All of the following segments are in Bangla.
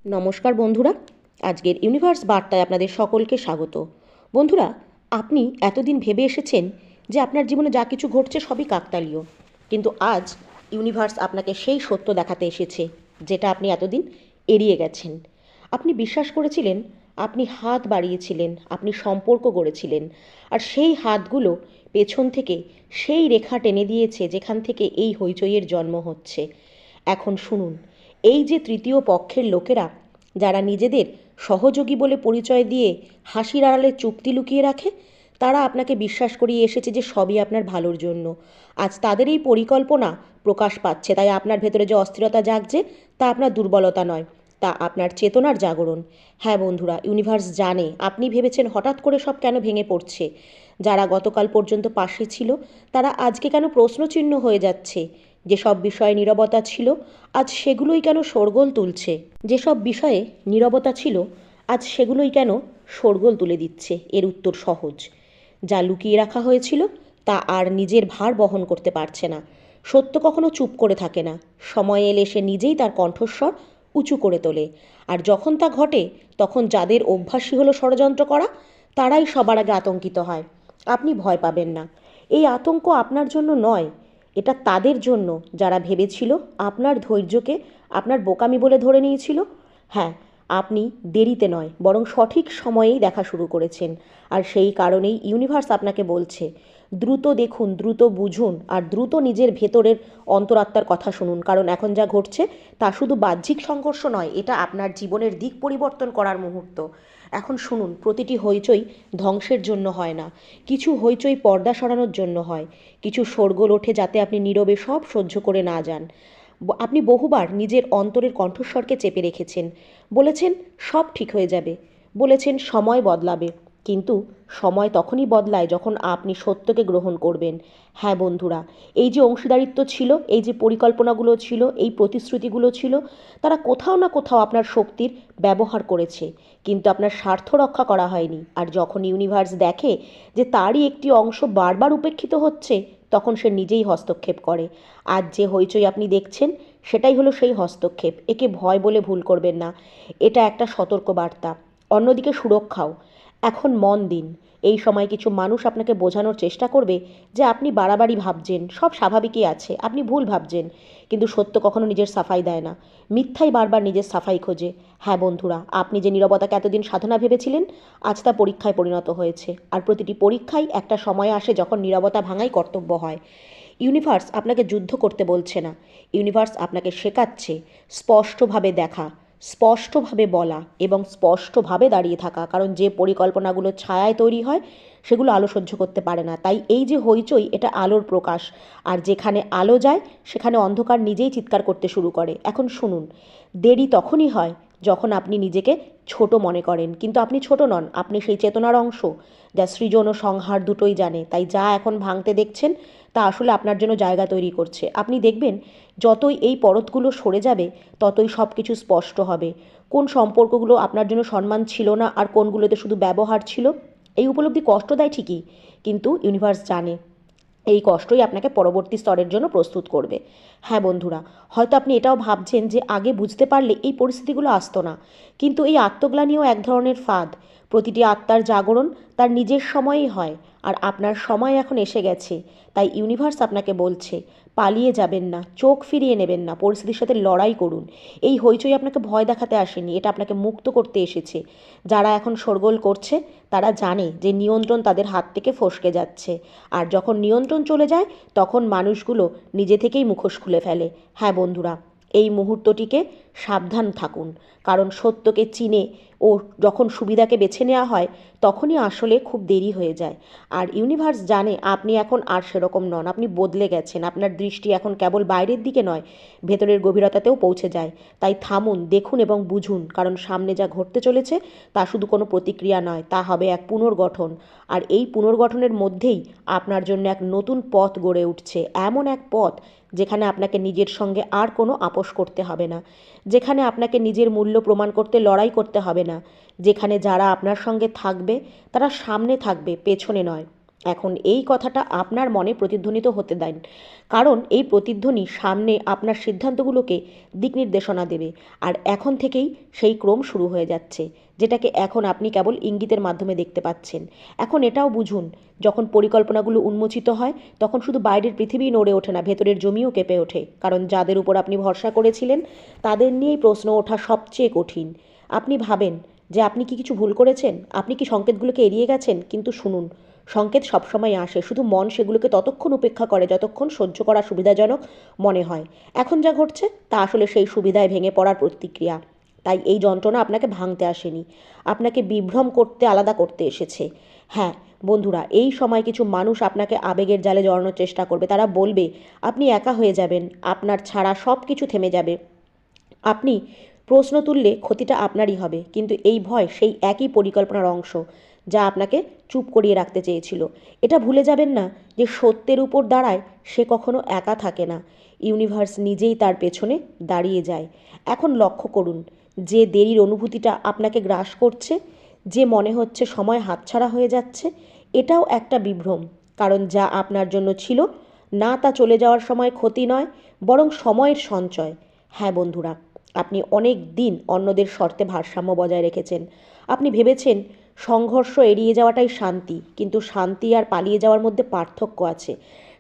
নমস্কার বন্ধুরা, আজকের ইউনিভার্স বার্তায় আপনাদের সকলকে স্বাগত। বন্ধুরা, আপনি এতদিন ভেবে এসেছেন যে আপনার জীবনে যা কিছু ঘটছে সবই কাকতালীয়, কিন্তু আজ ইউনিভার্স আপনাকে সেই সত্য দেখাতে এসেছে যেটা আপনি এতদিন এড়িয়ে গেছেন। আপনি বিশ্বাস করেছিলেন, আপনি হাত বাড়িয়েছিলেন, আপনি সম্পর্ক গড়েছিলেন, আর সেই হাতগুলো পেছন থেকে সেই রেখা টেনে দিয়েছে যেখান থেকে এই হইচইয়ের জন্ম হচ্ছে। এখন শুনুন, এই যে তৃতীয় পক্ষের লোকেরা যারা নিজেদের সহযোগী বলে পরিচয় দিয়ে হাসির আড়ালে চুক্তি লুকিয়ে রাখে, তারা আপনাকে বিশ্বাস করিয়ে এসেছে যে সবই আপনার ভালোর জন্য। আজ তাদের এই পরিকল্পনা প্রকাশ পাচ্ছে, তাই আপনার ভেতরে যে অস্থিরতা জাগছে তা আপনার দুর্বলতা নয়, তা আপনার চেতনার জাগরণ। হ্যাঁ বন্ধুরা, ইউনিভার্স জানে আপনি ভেবেছেন হঠাৎ করে সব কেন ভেঙে পড়ছে। যারা গতকাল পর্যন্ত পাশে ছিল তারা আজকে কেন প্রশ্নচিহ্ন হয়ে যাচ্ছে। যেসব বিষয়ে নীরবতা ছিল আজ সেগুলোই কেন শোরগোল তুলছে। যেসব বিষয়ে নীরবতা ছিল আজ সেগুলোই কেন শোরগোল তুলে দিচ্ছে। এর উত্তর সহজ, যা লুকিয়ে রাখা হয়েছিল তা আর নিজের ভার বহন করতে পারছে না। সত্য কখনো চুপ করে থাকে না, সময় এলে সে নিজেই তার কণ্ঠস্বর উঁচু করে তোলে। আর যখন তা ঘটে তখন যাদের অভ্যাসই হলো ষড়যন্ত্র করা, তারাই সবার আগে আতঙ্কিত হয়। আপনি ভয় পাবেন না, এই আতঙ্ক আপনার জন্য নয়, এটা তাদের জন্য যারা ভেবেছিল আপনার ধৈর্যকে আপনার বোকামি বলে ধরে নিয়েছিল। হ্যাঁ, আপনি দেরিতে নয় বরং সঠিক সময়েই দেখা শুরু করেছেন, আর সেই কারণেই ইউনিভার্স আপনাকে বলছে দ্রুত দেখুন, দ্রুত বুঝুন, আর দ্রুত নিজের ভেতরের অন্তরাত্মার কথা শুনুন। কারণ এখন যা ঘটছে তা শুধু বাহ্যিক সংঘর্ষ নয়, এটা আপনার জীবনের দিক পরিবর্তন করার মুহূর্ত। এখন শুনুন, প্রতিটি হইচই ধ্বংসের জন্য হয় না, কিছু হইচই পর্দা সরানোর জন্য হয়। কিছু শোরগোল ওঠে যাতে আপনি নীরবে সব সহ্য করে না যান। আপনি বহুবার নিজের অন্তরের কণ্ঠস্বরকে চেপে রেখেছেন, বলেছেন সব ঠিক হয়ে যাবে, বলেছেন সময় বদলাবে, কিন্তু সময় তখনই বদলায় যখন আপনি সত্যকে গ্রহণ করবেন। হ্যাঁ বন্ধুরা, এই যে অংশীদারিত্ব ছিল, এই যে পরিকল্পনাগুলো ছিল, এই প্রতিশ্রুতিগুলো ছিল, তারা কোথাও না কোথাও আপনার শক্তির ব্যবহার করেছে, কিন্তু আপনার স্বার্থ রক্ষা করা হয়নি। আর যখন ইউনিভার্স দেখে যে তারই একটি অংশ বারবার উপেক্ষিত হচ্ছে, তখন সে নিজেই হস্তক্ষেপ করে। আজ যে হইচই আপনি দেখছেন সেটাই হলো সেই হস্তক্ষেপ। একে ভয় বলে ভুল করবেন না, এটা একটা সতর্ক বার্তা। অন্যদিকে সুরক্ষাও। এখন মন দিন, এই সময় কিছু মানুষ আপনাকে বোঝানোর চেষ্টা করবে যে আপনি বাড়াবাড়ি ভাবছেন, সব স্বাভাবিকই আছে, আপনি ভুল ভাবছেন। কিন্তু সত্য কখনো নিজের সাফাই দেয় না, মিথ্যাই বারবার নিজের সাফাই খোঁজে। হ্যাঁ বন্ধুরা, আপনি যে নীরবতাকে এতদিন সাধনা ভেবেছিলেন আজ তা পরীক্ষায় পরিণত হয়েছে। আর প্রতিটি পরীক্ষায় একটা সময় আসে যখন নীরবতা ভাঙাই কর্তব্য হয়। ইউনিভার্স আপনাকে যুদ্ধ করতে বলছে না, ইউনিভার্স আপনাকে শেখাচ্ছে স্পষ্টভাবে দেখা, স্পষ্টভাবে বলা এবং স্পষ্টভাবে দাঁড়িয়ে থাকা। কারণ যে পরিকল্পনাগুলো ছায়ায় তৈরি হয় সেগুলো আলো সহ্য করতে পারে না। তাই এই যে হইচই, এটা আলোর প্রকাশ, আর যেখানে আলো যায় সেখানে অন্ধকার নিজেই চিৎকার করতে শুরু করে। এখন শুনুন, দেরি তখনই হয় যখন আপনি নিজেকে ছোট মনে করেন, কিন্তু আপনি ছোট নন, আপনি সেই চেতনার অংশ যা সৃজন ও সংহার দুটোই জানে। তাই যা এখন ভাঙতে দেখছেন তা আসলে আপনার জন্য জায়গা তৈরি করছে। আপনি দেখবেন যতই এই পরতগুলো সরে যাবে ততই সব কিছু স্পষ্ট হবে, কোন সম্পর্কগুলো আপনার জন্য সম্মান ছিল না আর কোনগুলোতে শুধু ব্যবহার ছিল। এই উপলব্ধি কষ্ট দেয় ঠিকই, কিন্তু ইউনিভার্স জানে এই কষ্টই আপনাকে পরবর্তী স্তরের জন্য প্রস্তুত করবে। হ্যাঁ বন্ধুরা, হয়তো আপনি এটাও ভাবছেন যে আগে বুঝতে পারলে এই পরিস্থিতিগুলো আসতো না, কিন্তু এই আত্মগ্লানিও এক ধরনের ফাঁদ। প্রতিটি আত্মার জাগরণ তার নিজের সময়েই হয়, আর আপনার সময় এখন এসে গেছে। তাই ইউনিভার্স আপনাকে বলছে পালিয়ে যাবেন না, চোখ ফিরিয়ে নেবেন না, পরিস্থিতির সাথে লড়াই করুন। এই হইচই আপনাকে ভয় দেখাতে আসেনি, এটা আপনাকে মুক্ত করতে এসেছে। যারা এখন শোরগোল করছে তারা জানে যে নিয়ন্ত্রণ তাদের হাত থেকে ফসকে যাচ্ছে, আর যখন নিয়ন্ত্রণ চলে যায় তখন মানুষগুলো নিজে থেকেই মুখোশ খুলে ফেলে। হ্যাঁ বন্ধুরা, এই মুহূর্তটিকে সাবধান থাকুন, কারণ সত্যকে চিনে ও যখন সুবিধাকে বেছে নেওয়া হয় তখনই আসলে খুব দেরি হয়ে যায়। আর ইউনিভার্স জানে আপনি এখন আর সেরকম নন, আপনি বদলে গেছেন। আপনার দৃষ্টি এখন কেবল বাইরের দিকে নয়, ভেতরের গভীরতাতেও পৌঁছে যায়। তাই থামুন, দেখুন এবং বুঝুন, কারণ সামনে যা ঘটতে চলেছে তা শুধু কোনো প্রতিক্রিয়া নয়, তা হবে এক পুনর্গঠন। আর এই পুনর্গঠনের মধ্যেই আপনার জন্য এক নতুন পথ গড়ে উঠছে, এমন এক পথ যেখানে আপনাকে নিজের সঙ্গে আর কোনো আপোষ করতে হবে না, যেখানে আপনাকে নিজের মূল্য প্রমাণ করতে লড়াই করতে হবে না, যেখানে যারা আপনার সঙ্গে থাকবে তারা সামনে থাকবে, পেছনে নয়। এখন এই কথাটা আপনার মনে প্রতিধ্বনিত হতে দেন, কারণ এই প্রতিধ্বনি সামনে আপনার সিদ্ধান্তগুলোকে দিক নির্দেশনা দেবে। আর এখন থেকেই সেই ক্রম শুরু হয়ে যাচ্ছে, যেটাকে এখন আপনি কেবল ইঙ্গিতের মাধ্যমে দেখতে পাচ্ছেন। এখন এটাও বুঝুন, যখন পরিকল্পনাগুলো উন্মোচিত হয় তখন শুধু বাইরের পৃথিবী নড়ে ওঠে না, ভেতরের জমিও কেঁপে ওঠে। কারণ যাদের উপর আপনি ভরসা করেছিলেন তাদের নিয়েই প্রশ্ন ওঠা সবচেয়ে কঠিন। আপনি ভাবেন যে আপনি কি কিছু ভুল করেছেন, আপনি কি সংকেতগুলোকে এড়িয়ে গেছেন, কিন্তু শুনুন, সংকেত সবসময় আসে, শুধু মন সেগুলোকে ততক্ষণ উপেক্ষা করে যতক্ষণ সহ্য করা সুবিধাজনক মনে হয়। এখন যা ঘটছে তা আসলে সেই সুবিধায় ভেঙে পড়ার প্রতিক্রিয়া। তাই এই যন্ত্রণা আপনাকে ভাঙতে আসেনি, আপনাকে বিভ্রম করতে, আলাদা করতে এসেছে। হ্যাঁ বন্ধুরা, এই সময় কিছু মানুষ আপনাকে আবেগের জালে জড়ানোর চেষ্টা করবে। তারা বলবে আপনি একা হয়ে যাবেন, আপনার ছাড়া সব কিছু থেমে যাবে। আপনি প্রশ্ন তুললে ক্ষতিটা আপনারই হবে, কিন্তু এই ভয় সেই একই পরিকল্পনার অংশ যা আপনাকে চুপ করিয়ে রাখতে চেয়েছিল। এটা ভুলে যাবেন না যে সত্যের উপর দাঁড়ায় সে কখনো একা থাকে না, ইউনিভার্স নিজেই তার পেছনে দাঁড়িয়ে যায়। এখন লক্ষ্য করুন, যে দেরির অনুভূতিটা আপনাকে গ্রাস করছে, যে মনে হচ্ছে সময় হাতছাড়া হয়ে যাচ্ছে, এটাও একটা বিভ্রম। কারণ যা আপনার জন্য ছিল না তা চলে যাওয়ার সময় ক্ষতি নয়, বরং সময়ের সঞ্চয়। হ্যাঁ বন্ধুরা, আপনি অনেক দিন অন্যদের শর্তে ভারসাম্য বজায় রেখেছেন। আপনি ভেবেছেন সংঘর্ষ এড়িয়ে যাওয়াটাই শান্তি, কিন্তু শান্তি আর পালিয়ে যাওয়ার মধ্যে পার্থক্য আছে।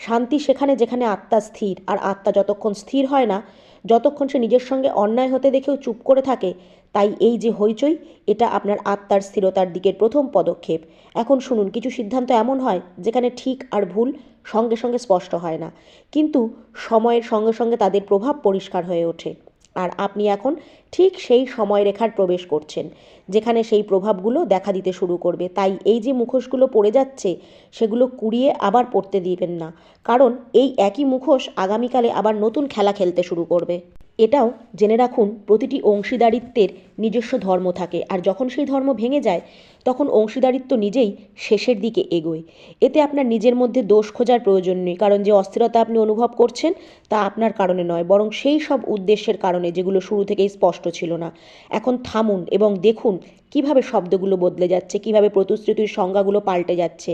শান্তি সেখানে যেখানে আত্মা স্থির, আর আত্মা যতক্ষণ স্থির হয় না, যতক্ষণ সে নিজের সঙ্গে অন্যায় হতে দেখেও চুপ করে থাকে। তাই এই যে হইচই, এটা আপনার আত্মার স্থিরতার দিকের প্রথম পদক্ষেপ। এখন শুনুন, কিছু সিদ্ধান্ত এমন হয় যেখানে ঠিক আর ভুল সঙ্গে সঙ্গে স্পষ্ট হয় না, কিন্তু সময়ের সঙ্গে সঙ্গে তাদের প্রভাব পরিষ্কার হয়ে ওঠে। আর আপনি এখন ঠিক সেই সময়রেখার প্রবেশ করছেন যেখানে সেই প্রভাবগুলো দেখা দিতে শুরু করবে। তাই এই যে মুখোশগুলো পড়ে যাচ্ছে সেগুলো কুড়িয়ে আবার পড়তে দিবেন না, কারণ এই একই মুখোশ আগামীকালে আবার নতুন খেলা খেলতে শুরু করবে। এটাও জেনে রাখুন, প্রতিটি অংশীদারিত্বের নিজস্ব ধর্ম থাকে, আর যখন সেই ধর্ম ভেঙে যায় তখন অংশীদারিত্ব নিজেই শেষের দিকে এগোয়। এতে আপনার নিজের মধ্যে দোষ খোঁজার প্রয়োজন নেই, কারণ যে অস্থিরতা আপনি অনুভব করছেন তা আপনার কারণে নয়, বরং সেই সব উদ্দেশ্যের কারণে যেগুলো শুরু থেকেই স্পষ্ট ছিল না। এখন থামুন এবং দেখুন কিভাবে শব্দগুলো বদলে যাচ্ছে, কিভাবে প্রতিশ্রুতির সংজ্ঞাগুলো পাল্টে যাচ্ছে,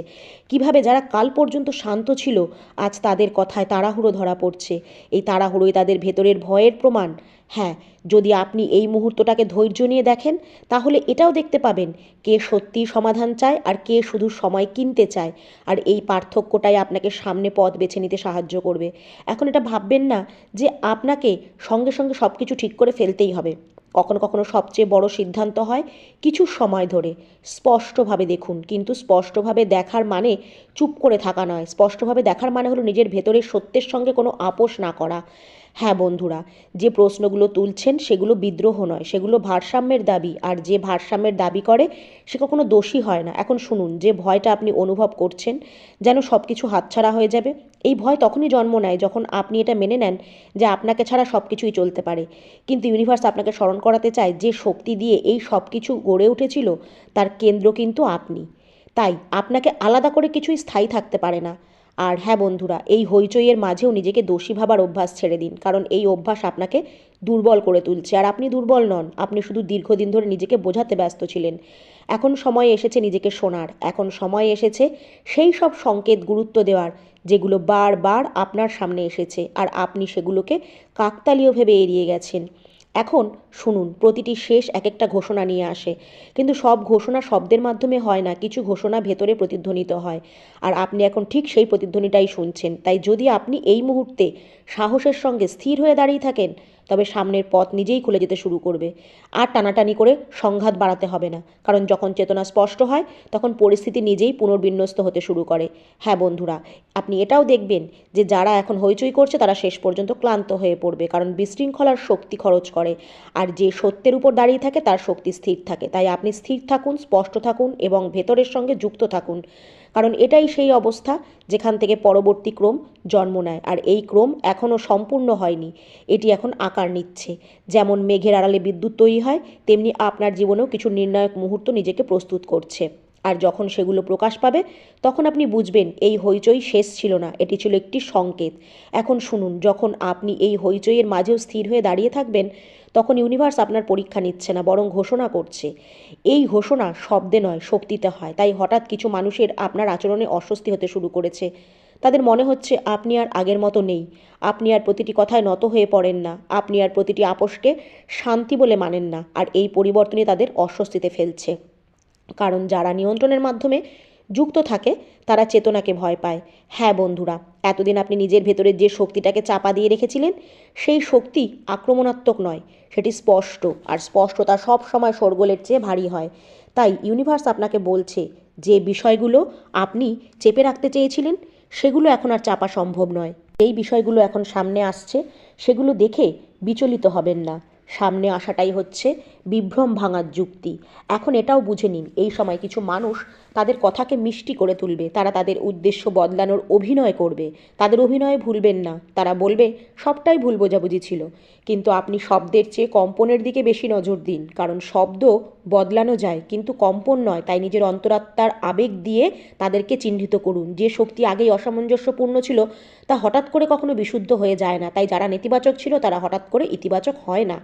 কিভাবে যারা কাল পর্যন্ত শান্ত ছিল আজ তাদের কথায় তাড়াহুড়ো ধরা পড়ছে। এই তাড়াহুড়োই তাদের ভেতরের ভয়ের প্রমাণ। হ্যাঁ, যদি আপনি এই মুহূর্তটাকে ধৈর্য নিয়ে দেখেন তাহলে এটাও দেখতে পাবেন কে সত্যিই সমাধান চায় আর কে শুধু সময় কিনতে চায়। আর এই পার্থক্যটাই আপনাকে সামনে পথ বেছে নিতে সাহায্য করবে। এখন এটা ভাববেন না যে আপনাকে সঙ্গে সঙ্গে সব কিছু ঠিক করে ফেলতেই হবে। কখনো কখনো সবচেয়ে বড় সিদ্ধান্ত হয় কিছু সময় ধরে। স্পষ্টভাবে দেখুন, কিন্তু স্পষ্টভাবে দেখার মানে চুপ করে থাকা নয়। স্পষ্টভাবে দেখার মানে হলো নিজের ভেতরের সত্যের সঙ্গে কোনো আপোষ না করা। হ্যাঁ বন্ধুরা, যে প্রশ্নগুলো তুলছেন সেগুলো বিদ্রোহ নয়, সেগুলো ভারসাম্যের দাবি। আর যে ভারসাম্যের দাবি করে সে কখনো দোষী হয় না। এখন শুনুন, যে ভয়টা আপনি অনুভব করছেন যেন সব কিছু হাতছাড়া হয়ে যাবে, এই ভয় তখনই জন্ম নেয় যখন আপনি এটা মেনে নেন যে আপনাকে ছাড়া সব কিছুই চলতে পারে। কিন্তু ইউনিভার্স আপনাকে স্মরণ করাতে চায় যে শক্তি দিয়ে এই সব কিছু গড়ে উঠেছিল তার কেন্দ্র কিন্তু আপনি। তাই আপনাকে আলাদা করে কিছুই স্থায়ী থাকতে পারে না। আর হ্যাঁ বন্ধুরা, এই হইচইয়ের মাঝেও নিজেকে দোষী ভাবার অভ্যাস ছেড়ে দিন, কারণ এই অভ্যাস আপনাকে দুর্বল করে তুলছে। আর আপনি দুর্বল নন, আপনি শুধু দীর্ঘদিন ধরে নিজেকে বোঝাতে ব্যস্ত ছিলেন। এখন সময় এসেছে নিজেকে শোনার, এখন সময় এসেছে সেই সব সংকেত গুরুত্ব দেওয়ার যেগুলো বারবার আপনার সামনে এসেছে আর আপনি সেগুলোকে কাকতালীয় ভেবে এড়িয়ে গেছেন। এখন শুনুন, প্রতিটি শেষ এক একটা ঘোষণা নিয়ে আসে, কিন্তু সব ঘোষণা শব্দের মাধ্যমে হয় না, কিছু ঘোষণা ভেতরে প্রতিধ্বনিত হয়। আর আপনি এখন ঠিক সেই প্রতিধ্বনিটাই শুনছেন। তাই যদি আপনি এই মুহূর্তে সাহসের সঙ্গে স্থির হয়ে দাঁড়িয়ে থাকেন তবে সামনের পথ নিজেই খুলে যেতে শুরু করবে। আর টানাটানি করে সংঘাত বাড়াতে হবে না, কারণ যখন চেতনা স্পষ্ট হয় তখন পরিস্থিতি নিজেই পুনর্বিন্যস্ত হতে শুরু করে। হ্যাঁ বন্ধুরা, আপনি এটাও দেখবেন যে যারা এখন হইচই করছে তারা শেষ পর্যন্ত ক্লান্ত হয়ে পড়বে, কারণ বিশৃঙ্খলার শক্তি খরচ করে, আর যে সত্যের উপর দাঁড়িয়ে থাকে তার শক্তি স্থির থাকে। তাই আপনি স্থির থাকুন, স্পষ্ট থাকুন এবং ভেতরের সঙ্গে যুক্ত থাকুন, কারণ এটাই সেই অবস্থা যেখান থেকে পরবর্তী ক্রম জন্ম নেয়। আর এই ক্রম এখনও সম্পূর্ণ হয়নি, এটি এখন আকার নিচ্ছে। যেমন মেঘের আড়ালে বিদ্যুৎ তৈরি হয়, তেমনি আপনার জীবনেও কিছু নির্ণায়ক মুহূর্ত নিজেকে প্রস্তুত করছে। আর যখন সেগুলো প্রকাশ পাবে তখন আপনি বুঝবেন এই হইচই শেষ ছিল না, এটি ছিল একটি সংকেত। এখন শুনুন, যখন আপনি এই হইচইয়ের মাঝেও স্থির হয়ে দাঁড়িয়ে থাকবেন, তখন ইউনিভার্স আপনার পরীক্ষা নিচ্ছে না, বরং ঘোষণা করছে। এই ঘোষণা শব্দে নয়, শক্তিতে হয়। তাই হঠাৎ কিছু মানুষের আপনার আচরণে অস্বস্তি হতে শুরু করেছে। তাদের মনে হচ্ছে আপনি আর আগের মতো নেই, আপনি আর প্রতিটি কথায় নত হয়ে পড়েন না, আপনি আর প্রতিটি আপোষকে শান্তি বলে মানেন না। আর এই পরিবর্তনই তাদের অস্বস্তিতে ফেলছে। কারণ যারা নিয়ন্ত্রণের মাধ্যমে যুক্ত থাকে তারা চেতনাকে ভয় পায়। হ্যাঁ বন্ধুরা, এতদিন আপনি নিজের ভেতরের যে শক্তিটাকে চাপা দিয়ে রেখেছিলেন, সেই শক্তি আক্রমণাত্মক নয়, সেটি স্পষ্ট। আর স্পষ্টতা সব সময় শোরগোলের চেয়ে ভারী হয়। তাই ইউনিভার্স আপনাকে বলছে যে বিষয়গুলো আপনি চেপে রাখতে চেয়েছিলেন সেগুলো এখন আর চাপা সম্ভব নয়। এই বিষয়গুলো এখন সামনে আসছে, সেগুলো দেখে বিচলিত হবেন না। সামনে আসাটাই হচ্ছে বিভ্রম ভাঙার যুক্তি। এখন এটাও বুঝে নিন, এই সময় কিছু মানুষ তাদের কথাকে মিষ্টি করে তুলবে, তারা তাদের উদ্দেশ্য বদলানোর অভিনয় করবে। তাদের অভিনয়ে ভুলবেন না, তারা বলবে সবটাই ভুল বোঝাবুঝি ছিল। কিন্তু আপনি শব্দের চেয়ে কম্পনের দিকে বেশি নজর দিন, কারণ শব্দ বদলানো যায় কিন্তু কম্পন নয়। তাই নিজের অন্তরাত্মার আবেগ দিয়ে তাদেরকে চিহ্নিত করুন। যে শক্তি আগেই অসামঞ্জস্যপূর্ণ ছিল তা হঠাৎ করে কখনো বিশুদ্ধ হয়ে যায় না। তাই যারা নেতিবাচক ছিল তারা হঠাৎ করে ইতিবাচক হয় না।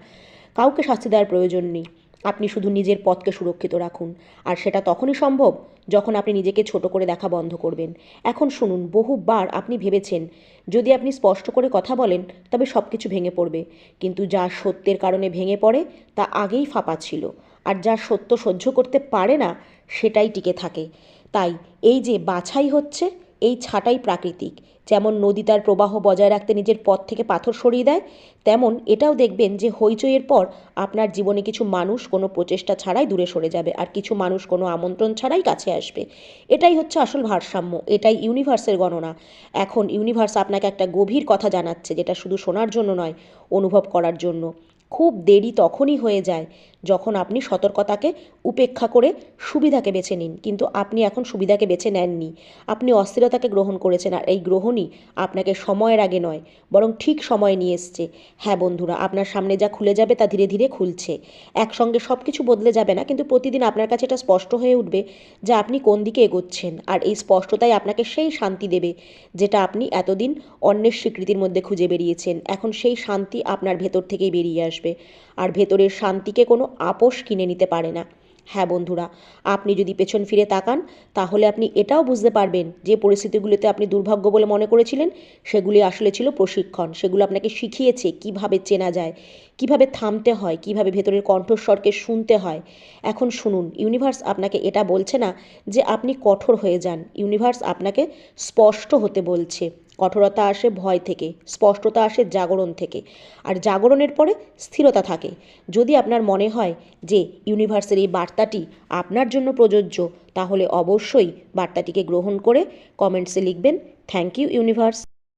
কাউকে শাস্তি দেওয়ার প্রয়োজন নেই, আপনি শুধু নিজের পথকে সুরক্ষিত রাখুন। আর সেটা তখনই সম্ভব যখন আপনি নিজেকে ছোট করে দেখা বন্ধ করবেন। এখন শুনুন, বহুবার আপনি ভেবেছেন যদি আপনি স্পষ্ট করে কথা বলেন তবে সব কিছু ভেঙে পড়বে। কিন্তু যা সত্যের কারণে ভেঙে পড়ে তা আগেই ফাঁপা ছিল। আর যা সত্য সহ্য করতে পারে না সেটাই টিকে থাকে। তাই এই যে বাছাই হচ্ছে, এই ছাঁটাই প্রাকৃতিক। যেমন নদী তার প্রবাহ বজায় রাখতে নিজের পথ থেকে পাথর সরিয়ে দেয়, তেমন এটাও দেখবেন যে হইচইয়ের পর আপনার জীবনে কিছু মানুষ কোনো প্রচেষ্টা ছাড়াই দূরে সরে যাবে, আর কিছু মানুষ কোনো আমন্ত্রণ ছাড়াই কাছে আসবে। এটাই হচ্ছে আসল ভারসাম্য, এটাই ইউনিভার্সের গণনা। এখন ইউনিভার্স আপনাকে একটা গভীর কথা জানাচ্ছে, যেটা শুধু শোনার জন্য নয়, অনুভব করার জন্য। খুব দেরি তখনই হয়ে যায় যখন আপনি সতর্কতাকে উপেক্ষা করে সুবিধাকে বেছে নিন। কিন্তু আপনি এখন সুবিধাকে বেছে নেননি, আপনি অস্থিরতাকে গ্রহণ করেছেন। আর এই গ্রহণই আপনাকে সময়ের আগে নয় বরং ঠিক সময়ে নিয়ে এসছে। হ্যাঁ বন্ধুরা, আপনার সামনে যা খুলে যাবে তা ধীরে ধীরে খুলছে। একসঙ্গে সব কিছু বদলে যাবে না, কিন্তু প্রতিদিন আপনার কাছে এটা স্পষ্ট হয়ে উঠবে যে আপনি কোন দিকে এগোচ্ছেন। আর এই স্পষ্টতাই আপনাকে সেই শান্তি দেবে যেটা আপনি এতদিন অন্যের স্বীকৃতির মধ্যে খুঁজে বেরিয়েছেন। এখন সেই শান্তি আপনার ভেতর থেকেই বেরিয়ে আসবে। আর ভেতরের শান্তিকে কোনো আপোষ কিনে নিতে পারে না। হ্যাঁ বন্ধুরা, আপনি যদি পেছন ফিরে তাকান তাহলে আপনি এটাও বুঝতে পারবেন যে পরিস্থিতিগুলোতে আপনি দুর্ভাগ্য বলে মনে করেছিলেন সেগুলি আসলে ছিল প্রশিক্ষণ। সেগুলো আপনাকে শিখিয়েছে কিভাবে চেনা যায়, কিভাবে থামতে হয়, কিভাবে ভেতরের কণ্ঠস্বরকে শুনতে হয়। এখন শুনুন, ইউনিভার্স আপনাকে এটা বলছে না যে আপনি কঠোর হয়ে যান। ইউনিভার্স আপনাকে স্পষ্ট হতে বলছে। কঠোরতা আসে ভয় থেকে, স্পষ্টতা আসে জাগরণ থেকে, আর জাগরণের পরে স্থিরতা থাকে। যদি আপনার মনে হয় যে ইউনিভার্সের এই বার্তাটি আপনার জন্য প্রযোজ্য, তাহলে অবশ্যই বার্তাটিকে গ্রহণ করে কমেন্টসে লিখবেন, থ্যাংক ইউ ইউনিভার্স।